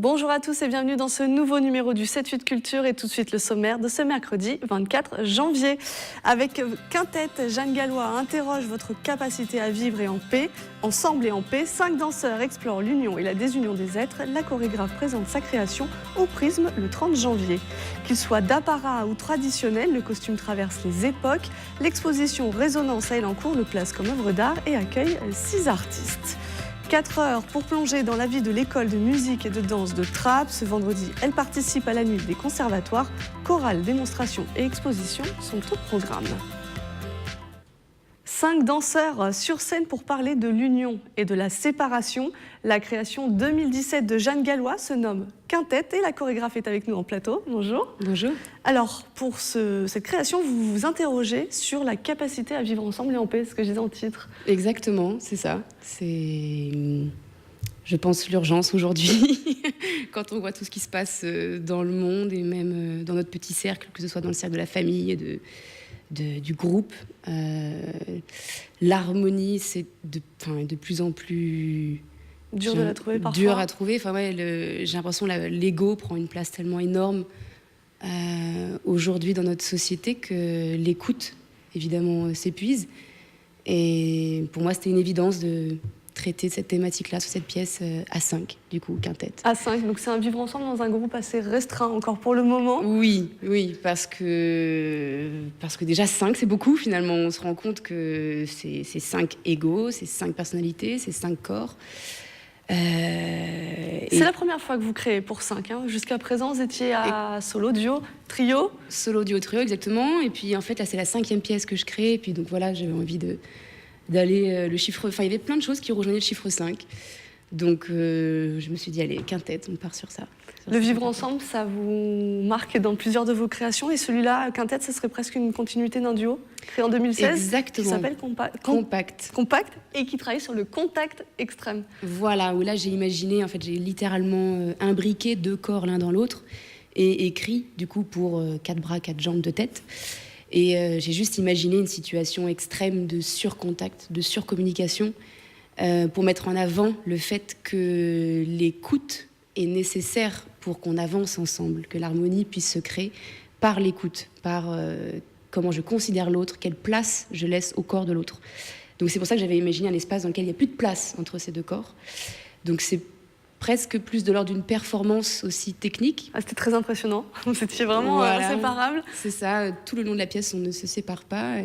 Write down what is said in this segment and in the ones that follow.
Bonjour à tous et bienvenue dans ce nouveau numéro du 7-8 Culture et tout de suite le sommaire de ce mercredi 24 janvier. Avec Quintette, Jeanne Gallois interroge votre capacité à vivre et en paix. Ensemble et en paix, 5 danseurs explorent l'union et la désunion des êtres. La chorégraphe présente sa création au Prisme le 30 janvier. Qu'il soit d'apparat ou traditionnel, le costume traverse les époques. L'exposition Résonance à Elancourt le place comme œuvre d'art et accueille 6 artistes. 4 heures pour plonger dans la vie de l'école de musique et de danse de Trappes. Ce vendredi, elle participe à la nuit des conservatoires. Chorale, démonstration et exposition sont au programme. 5 danseurs sur scène pour parler de l'union et de la séparation. La création 2017 de Jeanne Gallois se nomme Quintette et la chorégraphe est avec nous en plateau. Bonjour. Bonjour. Alors, pour cette création, vous vous interrogez sur la capacité à vivre ensemble et en paix, ce que je disais en titre. Exactement, c'est ça. C'est, je pense, l'urgence aujourd'hui, quand on voit tout ce qui se passe dans le monde et même dans notre petit cercle, que ce soit dans le cercle de la famille et du groupe. L'harmonie, c'est de plus en plus... Dur de la trouver parfois. Dur à trouver. Enfin, ouais, j'ai l'impression que l'ego prend une place tellement énorme aujourd'hui dans notre société que l'écoute, évidemment, s'épuise. Et pour moi, c'était une évidence de traiter cette thématique-là sur cette pièce à 5, du coup, Quintette. À 5, donc c'est un vivre ensemble dans un groupe assez restreint encore pour le moment. Oui, parce que déjà 5, c'est beaucoup finalement. On se rend compte que c'est 5 égos, c'est 5 personnalités, c'est 5 corps. C'est la première fois que vous créez pour 5. Hein. Jusqu'à présent, vous étiez à solo, duo, trio. Solo, duo, trio, exactement. Et puis en fait, là, c'est la 5e pièce que je crée. Et puis donc voilà, j'avais envie d'aller le chiffre... Enfin, il y avait plein de choses qui rejoignaient le chiffre 5. Donc je me suis dit, allez, Quintette, on part sur ça. Le vivre ensemble, ça vous marque dans plusieurs de vos créations. Et celui-là, Quintette, ça serait presque une continuité d'un duo créé en 2016. Exactement. Qui s'appelle Compact. Compact et qui travaille sur le contact extrême. Voilà, où là j'ai imaginé, en fait, j'ai littéralement imbriqué 2 corps l'un dans l'autre et écrit, du coup, pour 4 bras, 4 jambes, 2 têtes. Et j'ai juste imaginé une situation extrême de surcontact, de surcommunication, pour mettre en avant le fait que l'écoute est nécessaire pour qu'on avance ensemble, que l'harmonie puisse se créer par l'écoute, par comment je considère l'autre, quelle place je laisse au corps de l'autre. Donc c'est pour ça que j'avais imaginé un espace dans lequel il n'y a plus de place entre ces 2 corps. Donc c'est presque plus de l'ordre d'une performance aussi technique. Ah, c'était très impressionnant, vous étiez vraiment inséparables. C'est ça, tout le long de la pièce, on ne se sépare pas.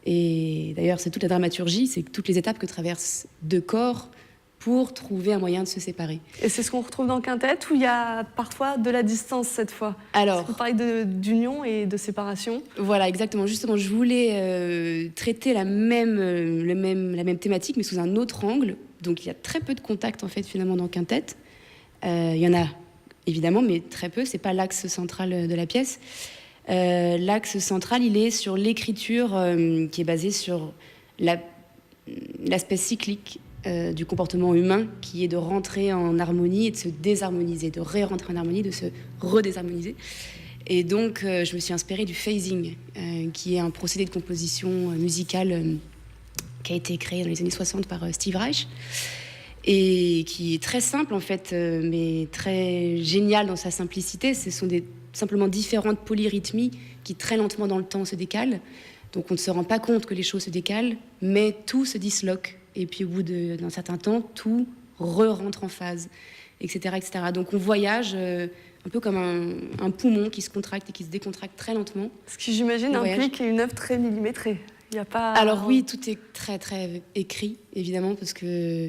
Et d'ailleurs, c'est toute la dramaturgie, c'est toutes les étapes que traversent 2 corps pour trouver un moyen de se séparer. Et c'est ce qu'on retrouve dans Quintette, où il y a parfois de la distance cette fois. Alors, vous parlez d'union et de séparation. Voilà, exactement. Justement, je voulais traiter la même thématique, mais sous un autre angle. Donc, il y a très peu de contact, en fait, finalement, dans Quintette. Il y en a, évidemment, mais très peu. C'est pas l'axe central de la pièce. L'axe central, il est sur l'écriture qui est basée sur l'aspect cyclique du comportement humain, qui est de rentrer en harmonie et de se désharmoniser, de ré-rentrer en harmonie, de se redésharmoniser. Et donc, je me suis inspirée du phasing, qui est un procédé de composition musicale qui a été créé dans les années 60 par Steve Reich, et qui est très simple, en fait, mais très génial dans sa simplicité. Ce sont simplement différentes polyrythmies qui, très lentement dans le temps, se décalent. Donc, on ne se rend pas compte que les choses se décalent, mais tout se disloque. Et puis au bout d'un certain temps, tout rentre en phase, etc., etc. Donc on voyage un peu comme un poumon qui se contracte et qui se décontracte très lentement. Ce qui, j'imagine, implique une œuvre très millimétrée. Il y a pas... Alors oui, tout est très, très écrit, évidemment, parce que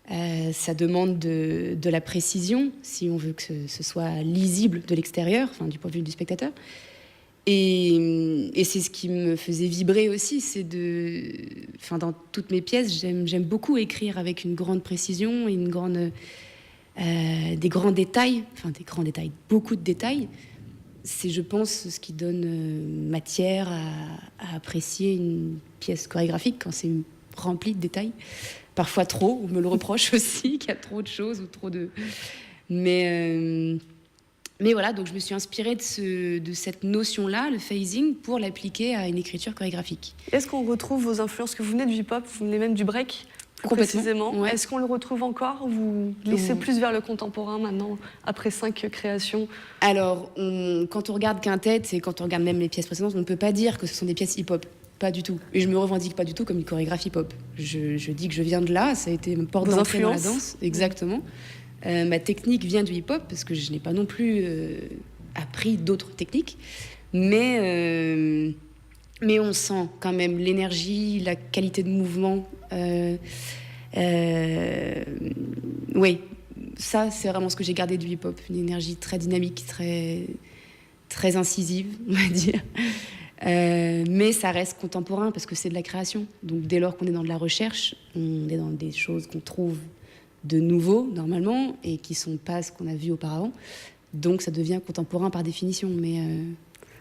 ça demande de la précision, si on veut que ce soit lisible de l'extérieur, enfin, du point de vue du spectateur. Et c'est ce qui me faisait vibrer aussi, c'est dans toutes mes pièces, j'aime beaucoup écrire avec une grande précision et des grands détails, beaucoup de détails. C'est, je pense, ce qui donne matière à apprécier une pièce chorégraphique quand c'est rempli de détails. Parfois trop, on me le reproche aussi, qu'il y a trop de choses ou trop de... Mais voilà, donc je me suis inspirée de cette notion-là, le phasing, pour l'appliquer à une écriture chorégraphique. Est-ce qu'on retrouve vos influences, que vous venez du hip-hop, vous venez même du break? plus Complètement, précisément. ouais. Est-ce qu'on le retrouve encore ou vous glissez plus vers le contemporain maintenant, après 5 créations? Alors, quand on regarde Quintet et quand on regarde même les pièces précédentes, on ne peut pas dire que ce sont des pièces hip-hop. Pas du tout. Et je me revendique pas du tout comme une chorégraphe hip-hop. Je dis que je viens de là, ça a été ma porte d'entrée dans la danse. Exactement. Ma technique vient du hip-hop parce que je n'ai pas non plus appris d'autres techniques. Mais on sent quand même l'énergie, la qualité de mouvement. Oui, ça, c'est vraiment ce que j'ai gardé du hip-hop. Une énergie très dynamique, très incisive, on va dire. Mais ça reste contemporain parce que c'est de la création. Donc dès lors qu'on est dans de la recherche, on est dans des choses qu'on trouve de nouveau, normalement, et qui ne sont pas ce qu'on a vu auparavant. Donc ça devient contemporain par définition. Mais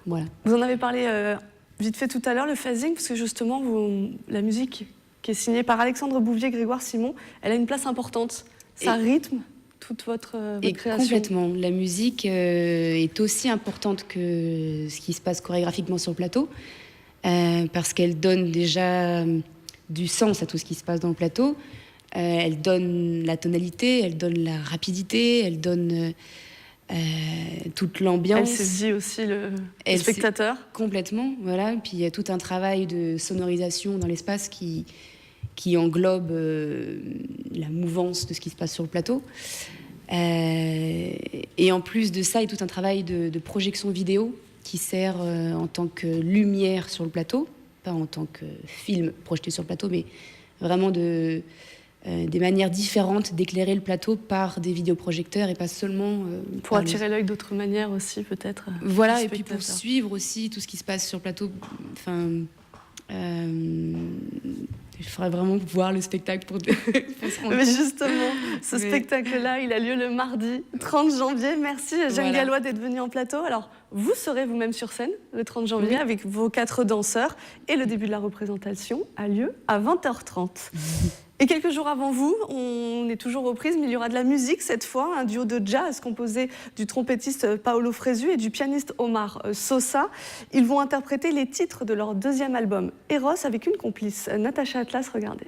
voilà. Vous en avez parlé vite fait tout à l'heure, le phasing, parce que justement, la musique qui est signée par Alexandre Bouvier, Grégoire Simon, elle a une place importante. Ça rythme toute votre création. Complètement. La musique est aussi importante que ce qui se passe chorégraphiquement sur le plateau, parce qu'elle donne déjà du sens à tout ce qui se passe dans le plateau. Elle donne la tonalité, elle donne la rapidité, elle donne toute l'ambiance. Elle saisit aussi le spectateur. Complètement, voilà. Puis il y a tout un travail de sonorisation dans l'espace qui englobe la mouvance de ce qui se passe sur le plateau. Et en plus de ça, il y a tout un travail de projection vidéo qui sert en tant que lumière sur le plateau, pas en tant que film projeté sur le plateau, mais vraiment des manières différentes d'éclairer le plateau par des vidéoprojecteurs et pas seulement... pour attirer l'œil d'autres manières aussi, peut-être. Voilà, et puis pour suivre aussi tout ce qui se passe sur le plateau. Enfin... il faudrait vraiment voir le spectacle pour se rendre Mais compte. justement, ce spectacle-là, il a lieu le mardi 30 janvier. Merci Jeanne Gallois d'être venue en plateau. Alors, vous serez vous-même sur scène le 30 janvier avec vos 4 danseurs et le début de la représentation a lieu à 20h30. Et quelques jours avant vous, on est toujours aux prises, mais il y aura de la musique cette fois, un duo de jazz composé du trompettiste Paolo Fresu et du pianiste Omar Sosa. Ils vont interpréter les titres de leur 2e album, Eros, avec une complice, Natacha Atlas. Regardez.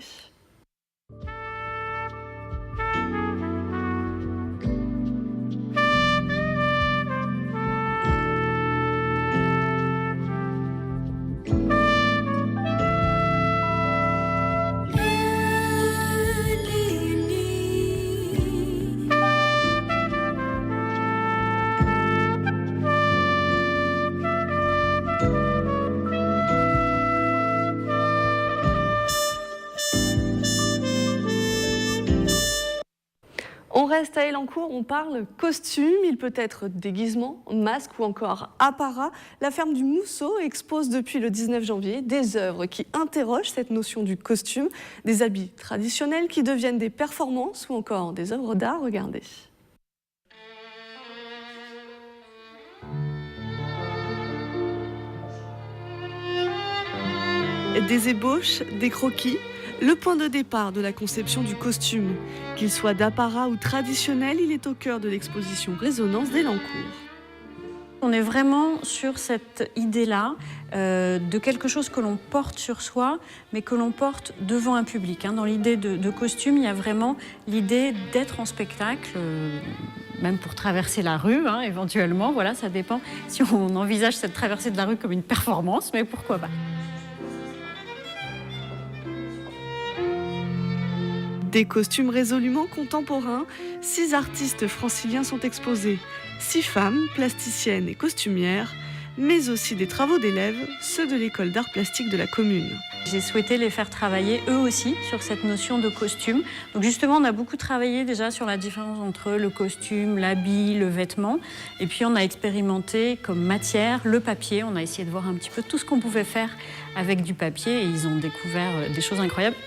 On reste à Elancourt, on parle costume, il peut être déguisement, masque ou encore apparat. La ferme du Mousseau expose depuis le 19 janvier des œuvres qui interrogent cette notion du costume, des habits traditionnels qui deviennent des performances ou encore des œuvres d'art. Regardez. Des ébauches, des croquis, le point de départ de la conception du costume. Qu'il soit d'apparat ou traditionnel, il est au cœur de l'exposition Résonance d'Elancourt. On est vraiment sur cette idée-là de quelque chose que l'on porte sur soi, mais que l'on porte devant un public. Dans l'idée de costume, il y a vraiment l'idée d'être en spectacle, même pour traverser la rue, éventuellement. Voilà, ça dépend si on envisage cette traversée de la rue comme une performance, mais pourquoi pas. Des costumes résolument contemporains, 6 artistes franciliens sont exposés. 6 femmes, plasticiennes et costumières, mais aussi des travaux d'élèves, ceux de l'école d'art plastique de la commune. J'ai souhaité les faire travailler eux aussi sur cette notion de costume. Donc justement, on a beaucoup travaillé déjà sur la différence entre le costume, l'habit, le vêtement. Et puis on a expérimenté comme matière le papier. On a essayé de voir un petit peu tout ce qu'on pouvait faire avec du papier et ils ont découvert des choses incroyables.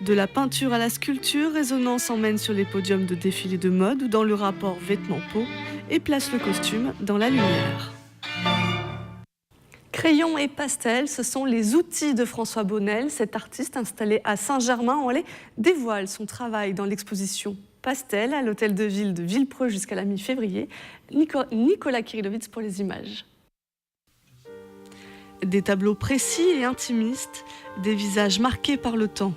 De la peinture à la sculpture, Résonance emmène sur les podiums de défilés de mode ou dans le rapport vêtements-peau et place le costume dans la lumière. Crayons et pastels, ce sont les outils de François Bonnel. Cet artiste installé à Saint-Germain-en-Laye dévoile son travail dans l'exposition Pastel à l'hôtel de ville de Villepreux jusqu'à la mi-février. Nicolas Kirilowicz pour les images. Des tableaux précis et intimistes, des visages marqués par le temps,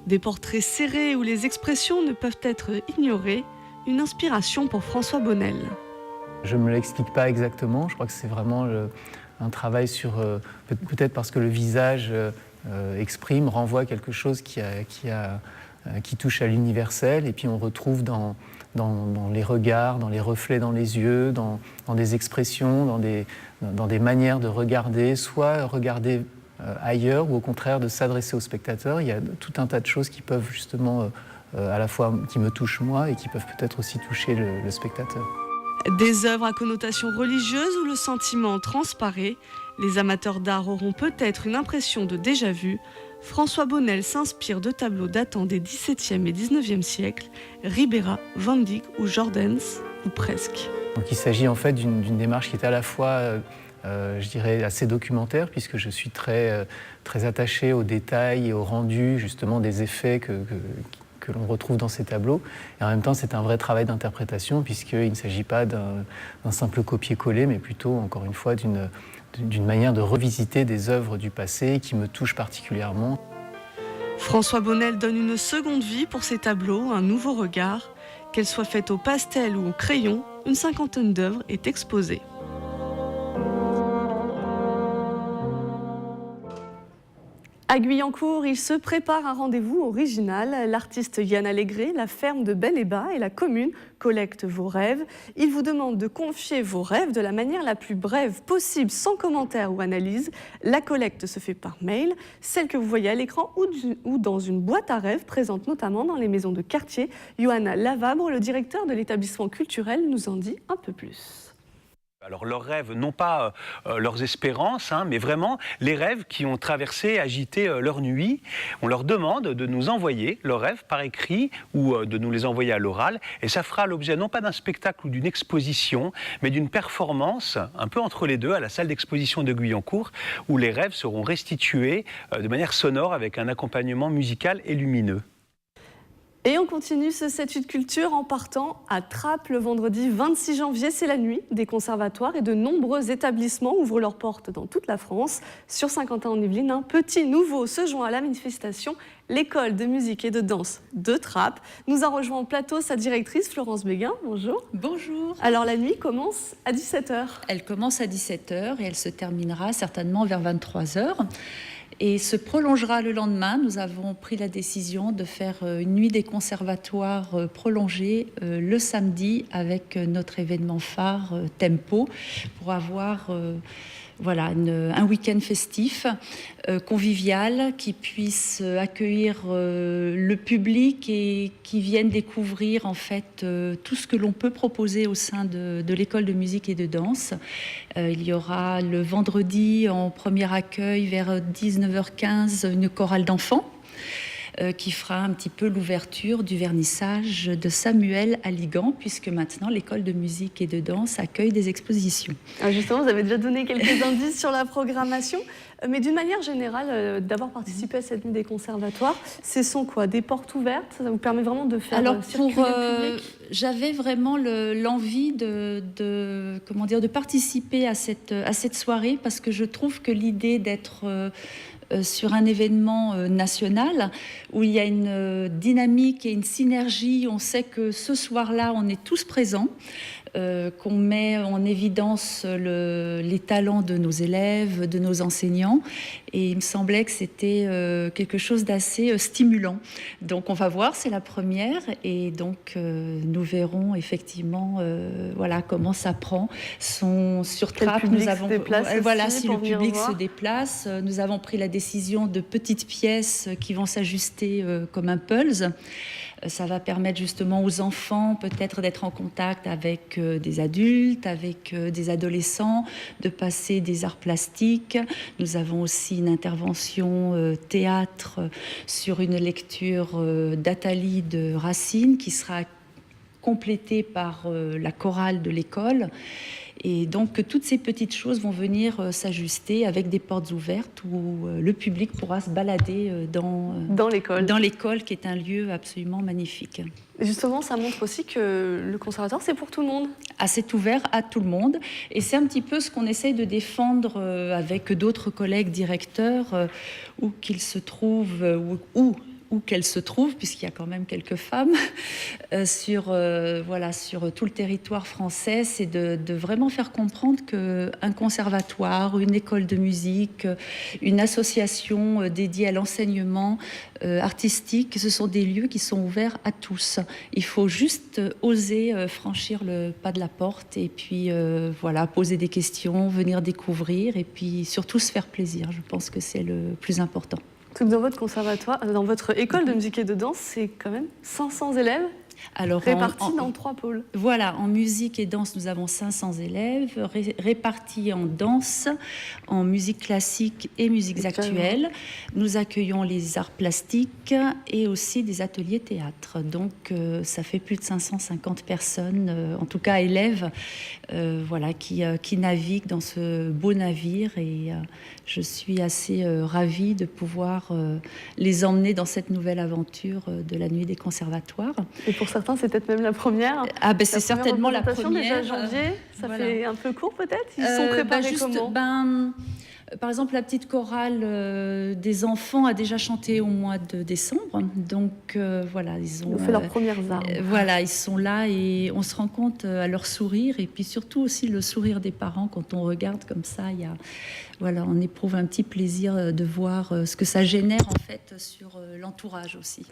des portraits serrés où les expressions ne peuvent être ignorées, une inspiration pour François Bonnel. Je ne me l'explique pas exactement, je crois que c'est vraiment un travail sur, peut-être parce que le visage exprime, renvoie quelque chose qui touche à l'universel, et puis on retrouve dans les regards, dans les reflets dans les yeux, dans des expressions, dans des manières de regarder, soit regarder ailleurs ou au contraire de s'adresser au spectateur. Il y a tout un tas de choses qui peuvent justement, à la fois qui me touchent moi et qui peuvent peut-être aussi toucher le spectateur. Des œuvres à connotation religieuse où le sentiment transparaît, les amateurs d'art auront peut-être une impression de déjà-vu. François Bonnel s'inspire de tableaux datant des XVIIe et XIXe siècles, Ribera, Van Dyck ou Jordaens, ou presque. Donc il s'agit en fait d'une démarche qui est à la fois, je dirais, assez documentaire, puisque je suis très attaché aux détails et au rendu justement des effets que l'on retrouve dans ces tableaux. Et en même temps, c'est un vrai travail d'interprétation, puisqu'il ne s'agit pas d'un simple copier-coller, mais plutôt, encore une fois, d'une manière de revisiter des œuvres du passé qui me touchent particulièrement. François Bonnel donne une seconde vie pour ses tableaux, un nouveau regard. Qu'elles soient faites au pastel ou au crayon, une cinquantaine d'œuvres est exposée. À Guyancourt, il se prépare un rendez-vous original. L'artiste Yann Allégret, la ferme de Bel-et-Bas et la commune collectent vos rêves. Il vous demande de confier vos rêves de la manière la plus brève possible, sans commentaire ou analyse. La collecte se fait par mail, celle que vous voyez à l'écran ou dans une boîte à rêves présente notamment dans les maisons de quartier. Johanna Lavabre, le directeur de l'établissement culturel, nous en dit un peu plus. Alors leurs rêves, non pas leurs espérances, mais vraiment les rêves qui ont traversé, agité leur nuit. On leur demande de nous envoyer leurs rêves par écrit ou de nous les envoyer à l'oral. Et ça fera l'objet non pas d'un spectacle ou d'une exposition, mais d'une performance un peu entre les deux à la salle d'exposition de Guyancourt, où les rêves seront restitués de manière sonore avec un accompagnement musical et lumineux. Et on continue ce 7-8 culture en partant à Trappes le vendredi 26 janvier. C'est la nuit. Des conservatoires et de nombreux établissements ouvrent leurs portes dans toute la France. Sur Saint-Quentin-en-Yvelines, un petit nouveau se joint à la manifestation. L'école de musique et de danse de Trappes nous a rejoint au plateau sa directrice Florence Béguin. Bonjour. Bonjour. Alors la nuit commence à 17h. Elle commence à 17h et elle se terminera certainement vers 23h. Et se prolongera le lendemain. Nous avons pris la décision de faire une nuit des conservatoires prolongée le samedi avec notre événement phare Tempo pour avoir un week-end festif, convivial, qui puisse accueillir le public et qui vienne découvrir en fait tout ce que l'on peut proposer au sein de l'école de musique et de danse. Il y aura le vendredi en premier accueil vers 19h15 une chorale d'enfants qui fera un petit peu l'ouverture du vernissage de Samuel Aligan, puisque maintenant l'école de musique et de danse accueille des expositions. Alors justement, vous avez déjà donné quelques indices sur la programmation, mais d'une manière générale, d'avoir participé à cette nuit des conservatoires, ce sont quoi? Des portes ouvertes? Ça vous permet vraiment de faire circuler le public? J'avais vraiment l'envie de participer à cette soirée, parce que je trouve que l'idée d'être sur un événement national où il y a une dynamique et une synergie. On sait que ce soir-là, on est tous présents, qu'on met en évidence les talents de nos élèves, de nos enseignants. Et il me semblait que c'était quelque chose d'assez stimulant. Donc on va voir, c'est la première. Et donc nous verrons effectivement comment ça prend. Sur Trappes, nous avons... si le public se déplace, nous avons pris la décision de petites pièces qui vont s'ajuster comme un puzzle. Ça va permettre justement aux enfants peut-être d'être en contact avec des adultes, avec des adolescents, de passer des arts plastiques. Nous avons aussi une intervention théâtre sur une lecture d'Athalie de Racine qui sera complétée par la chorale de l'école. Et donc toutes ces petites choses vont venir s'ajuster avec des portes ouvertes où le public pourra se balader dans l'école qui est un lieu absolument magnifique. Justement, ça montre aussi que le conservatoire, c'est pour tout le monde. Ah, c'est ouvert à tout le monde. Et c'est un petit peu ce qu'on essaye de défendre avec d'autres collègues directeurs, où qu'ils se trouvent, où qu'elles se trouvent, puisqu'il y a quand même quelques femmes, sur tout le territoire français, c'est de vraiment faire comprendre qu'un conservatoire, une école de musique, une association dédiée à l'enseignement artistique, ce sont des lieux qui sont ouverts à tous. Il faut juste oser franchir le pas de la porte et puis poser des questions, venir découvrir et puis surtout se faire plaisir. Je pense que c'est le plus important. Dans votre conservatoire, dans votre école de musique et de danse, c'est quand même 500 élèves répartis dans 3 pôles. Voilà, en musique et danse, nous avons 500 élèves répartis en danse, en musique classique et musiques actuelles. Nous accueillons les arts plastiques et aussi des ateliers théâtre. Donc, ça fait plus de 550 personnes, en tout cas élèves, qui naviguent dans ce beau navire. Et je suis assez ravie de pouvoir les emmener dans cette nouvelle aventure de la nuit des conservatoires. Et pour certains, c'est peut-être même la première. Ah ben c'est certainement la première. Déjà janvier, ça fait un peu court peut-être. Ils sont préparés comment par exemple, la petite chorale des enfants a déjà chanté au mois de décembre. Donc ils ont fait leurs premières armes. Ils sont là et on se rend compte à leur sourire et puis surtout aussi le sourire des parents quand on regarde comme ça. On éprouve un petit plaisir de voir ce que ça génère en fait sur l'entourage aussi.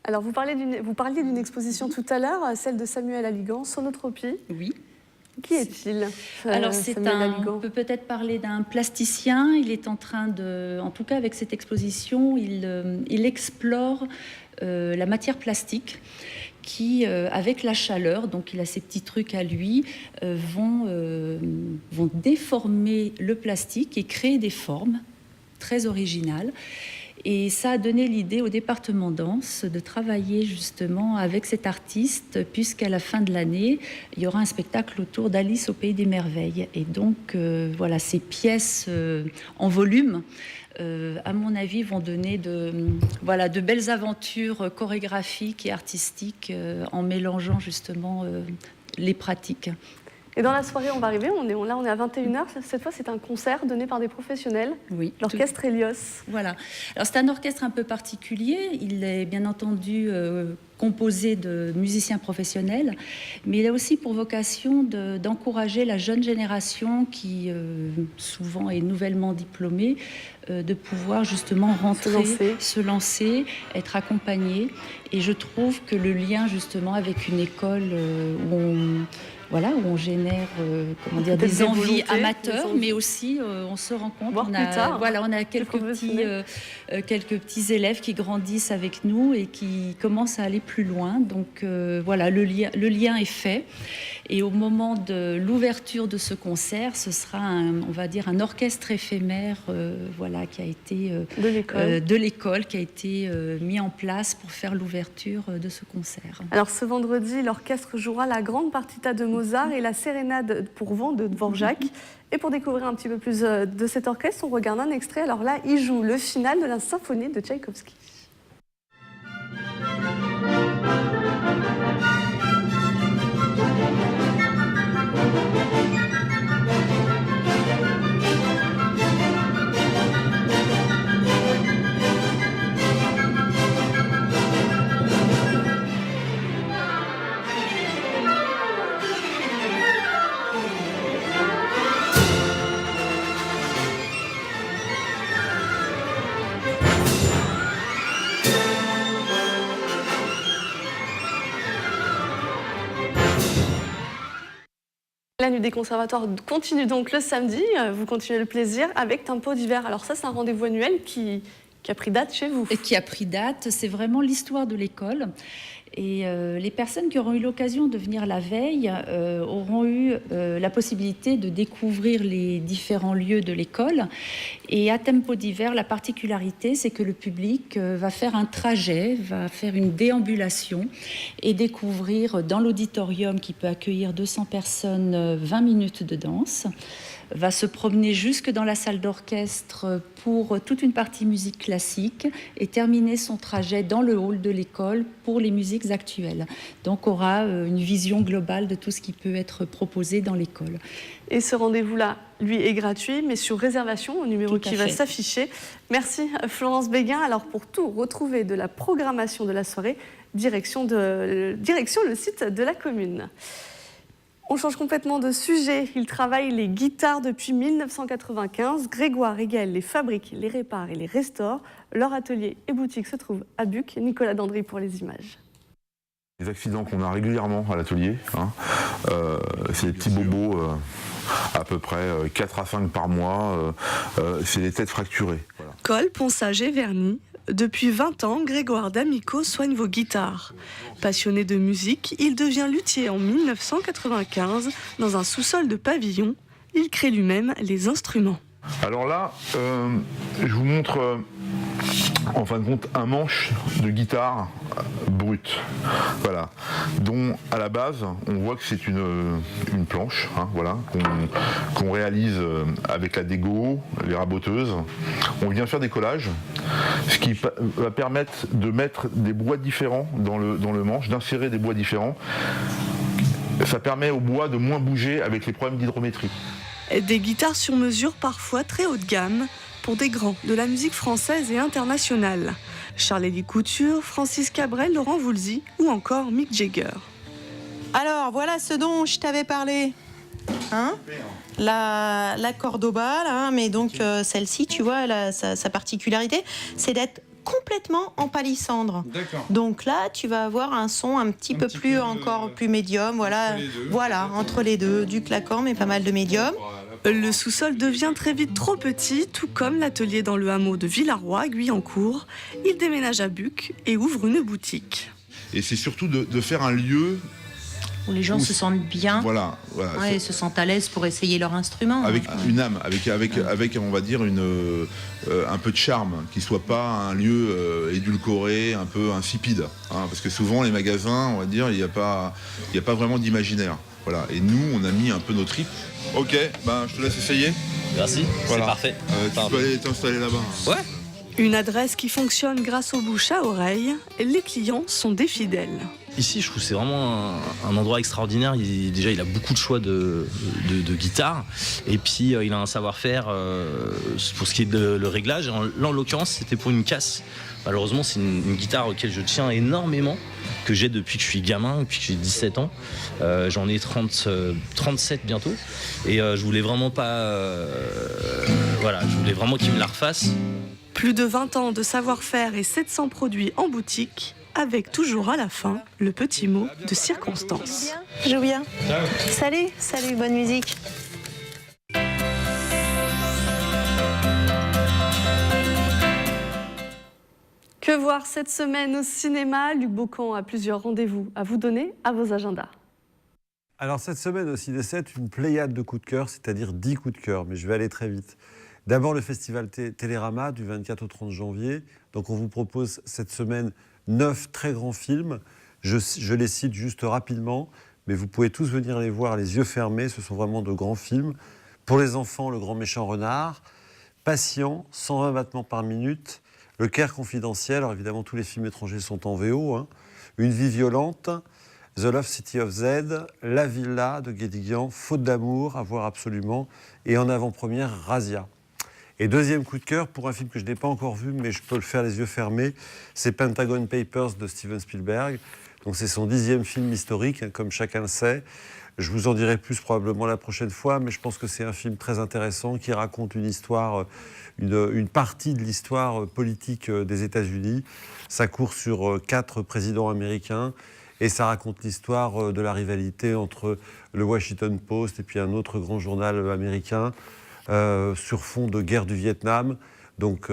Alors, vous parliez d'une exposition tout à l'heure, celle de Samuel Alligan, Sonotropie. Oui. Qui est-il? Alors, on peut peut-être parler d'un plasticien. Il est en train en tout cas avec cette exposition, il explore la matière plastique qui, avec la chaleur, donc il a ces petits trucs à lui, vont déformer le plastique et créer des formes très originales. Et ça a donné l'idée au département danse de travailler justement avec cet artiste, puisqu'à la fin de l'année, il y aura un spectacle autour d'Alice au Pays des Merveilles. Et donc, ces pièces en volume, à mon avis, vont donner de belles aventures chorégraphiques et artistiques en mélangeant justement les pratiques. Et dans la soirée, on va arriver, on est à 21h. Cette fois, c'est un concert donné par des professionnels. Oui. L'orchestre Hélios. Voilà. Alors, c'est un orchestre un peu particulier. Il est bien entendu composé de musiciens professionnels, mais il a aussi pour vocation d'encourager la jeune génération qui, souvent, est nouvellement diplômée, de pouvoir justement se lancer, être accompagnée. Et je trouve que le lien, justement, avec une école où on génère des envies amateurs, mais aussi on se rend compte, on a quelques petits élèves qui grandissent avec nous et qui commencent à aller plus loin. Donc le lien est fait. Et au moment de l'ouverture de ce concert, ce sera un orchestre éphémère qui a été de l'école qui a été mis en place pour faire l'ouverture de ce concert. Alors ce vendredi, l'orchestre jouera la grande partita de Mozart et la sérénade pour vent de Dvorak. Et pour découvrir un petit peu plus de cet orchestre, on regarde un extrait. Alors là, il joue le final de la symphonie de Tchaïkovski. La nuit des conservatoires continue donc le samedi. Vous continuez le plaisir avec Tempo d'hiver. Alors ça, c'est un rendez-vous annuel qui a pris date chez vous. Et qui a pris date. C'est vraiment l'histoire de l'école. Et les personnes qui auront eu l'occasion de venir la veille auront eu la possibilité de découvrir les différents lieux de l'école. Et à tempo divers, la particularité, c'est que le public va faire un trajet, va faire une déambulation et découvrir dans l'auditorium qui peut accueillir 200 personnes 20 minutes de danse, va se promener jusque dans la salle d'orchestre pour toute une partie musique classique et terminer son trajet dans le hall de l'école pour les musiques actuelles. Donc aura une vision globale de tout ce qui peut être proposé dans l'école. Et ce rendez-vous-là, lui, est gratuit, mais sur réservation au numéro qui va s'afficher. Merci Florence Béguin. Alors pour tout retrouver de la programmation de la soirée, direction le site de la commune. On change complètement de sujet. Il travaille les guitares depuis 1995. Grégoire et Gaël les fabriquent, les réparent et les restaurent. Leur atelier et boutique se trouvent à Buc. Nicolas Dandry pour les images. Les accidents qu'on a régulièrement à l'atelier, c'est des petits bobos, à peu près 4 à 5 par mois, c'est des têtes fracturées. Voilà. Colle, ponçage et vernis. Depuis 20 ans, Grégoire D'Amico soigne vos guitares. Passionné de musique, il devient luthier en 1995 dans un sous-sol de pavillon. Il crée lui-même les instruments. Alors là, je vous montre en fin de compte un manche de guitare brute, voilà, dont à la base on voit que c'est une planche, voilà, qu'on réalise avec la dégo, les raboteuses. On vient faire des collages, ce qui va permettre de mettre des bois différents dans le manche, d'insérer des bois différents. Ça permet au bois de moins bouger avec les problèmes d'hydrométrie. Des guitares sur mesure parfois très haut de gamme pour des grands de la musique française et internationale. Charles-Élie Couture, Francis Cabrel, Laurent Voulzy ou encore Mick Jagger. Alors voilà ce dont je t'avais parlé. La Cordoba, là, mais donc celle-ci, tu vois, sa particularité, c'est d'être complètement en palissandre. Donc là, tu vas avoir un son un petit peu plus médium, voilà, entre les deux, du claquant mais pas mal de médium. Le sous-sol devient très vite trop petit, tout comme l'atelier dans le hameau de Villarroy, Guyancourt. Il déménage à Buc et ouvre une boutique. Et c'est surtout de faire un lieu où les gens se sentent bien, voilà, et se sentent à l'aise pour essayer leur instrument. Avec une âme, avec on va dire, un peu de charme, qui ne soit pas un lieu édulcoré, un peu insipide. Parce que souvent, les magasins, on va dire, il n'y a pas vraiment d'imaginaire. Voilà. Et nous, on a mis un peu nos tripes. Ok, je te laisse essayer. Merci, voilà. C'est parfait. Tu peux aller t'installer là-bas. Ouais. Une adresse qui fonctionne grâce au bouche à oreille. Les clients sont des fidèles. Ici, je trouve que c'est vraiment un endroit extraordinaire. Déjà, il a beaucoup de choix de guitares. Et puis, il a un savoir-faire pour ce qui est de le réglage. Là, en l'occurrence, c'était pour une casse. Malheureusement, c'est une guitare auquel je tiens énormément, que j'ai depuis que je suis gamin, depuis que j'ai 17 ans. J'en ai 37 bientôt. Et je voulais vraiment je voulais vraiment qu'il me la refasse. Plus de 20 ans de savoir-faire et 700 produits en boutique, avec toujours à la fin le petit mot de circonstance. Joue bien. Salut, bonne musique. Que voir cette semaine au cinéma? Luc Beaucamp a plusieurs rendez-vous à vous donner à vos agendas. Alors cette semaine au Ciné 7, une pléiade de coups de cœur, c'est-à-dire 10 coups de cœur, mais je vais aller très vite. D'abord le festival Télérama du 24 au 30 janvier. Donc on vous propose cette semaine 9 très grands films. Je les cite juste rapidement, mais vous pouvez tous venir les voir les yeux fermés. Ce sont vraiment de grands films. Pour les enfants, Le Grand Méchant Renard, Patient, 120 battements par minute, Le Caire confidentiel. Alors évidemment, tous les films étrangers sont en VO. Une vie violente, The Love City of Z, La Villa de Guédiguian, Faute d'amour, à voir absolument, et en avant-première, Razia. Et deuxième coup de cœur, pour un film que je n'ai pas encore vu, mais je peux le faire les yeux fermés, c'est Pentagon Papers de Steven Spielberg. Donc c'est son 10e film historique, comme chacun le sait. Je vous en dirai plus probablement la prochaine fois, mais je pense que c'est un film très intéressant qui raconte une histoire, une partie de l'histoire politique des États-Unis. Ça court sur 4 présidents américains et ça raconte l'histoire de la rivalité entre le Washington Post et puis un autre grand journal américain. Sur fond de guerre du Vietnam, donc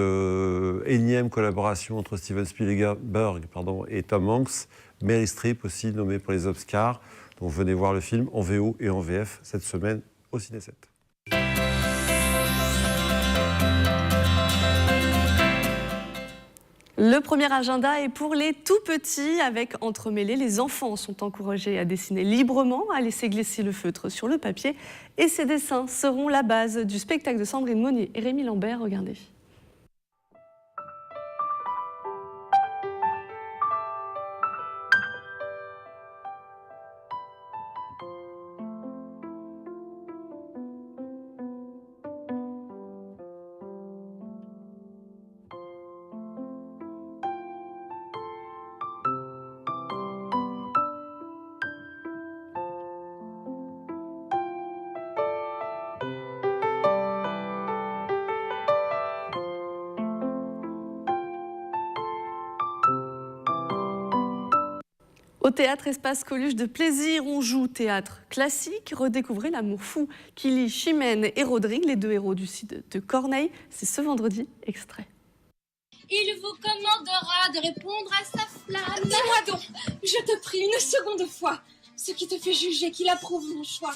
énième collaboration entre Steven Spielberg et Tom Hanks, Meryl Streep aussi nommée pour les Oscars. Donc venez voir le film en VO et en VF cette semaine au Ciné 7. Le premier agenda est pour les tout petits avec Entremêlés. Les enfants sont encouragés à dessiner librement, à laisser glisser le feutre sur le papier. Et ces dessins seront la base du spectacle de Sandrine Monnier et Rémi Lambert. Regardez. Au théâtre Espace Coluche de Plaisir, on joue théâtre classique. Redécouvrez l'amour fou qui lie Chimène et Rodrigue, les deux héros du site de Corneille. C'est ce vendredi, extrait. Il vous commandera de répondre à sa flamme. Dis-moi donc, je te prie une seconde fois, ce qui te fait juger qu'il approuve mon choix.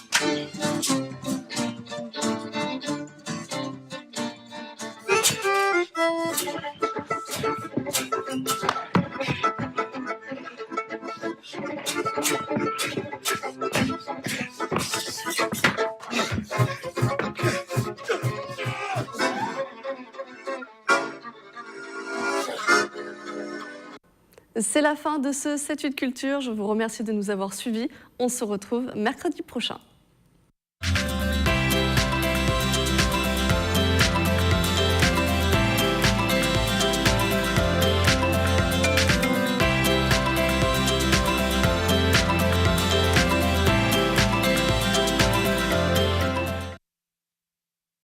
C'est la fin de ce 7-8 Culture. Je vous remercie de nous avoir suivis. On se retrouve mercredi prochain.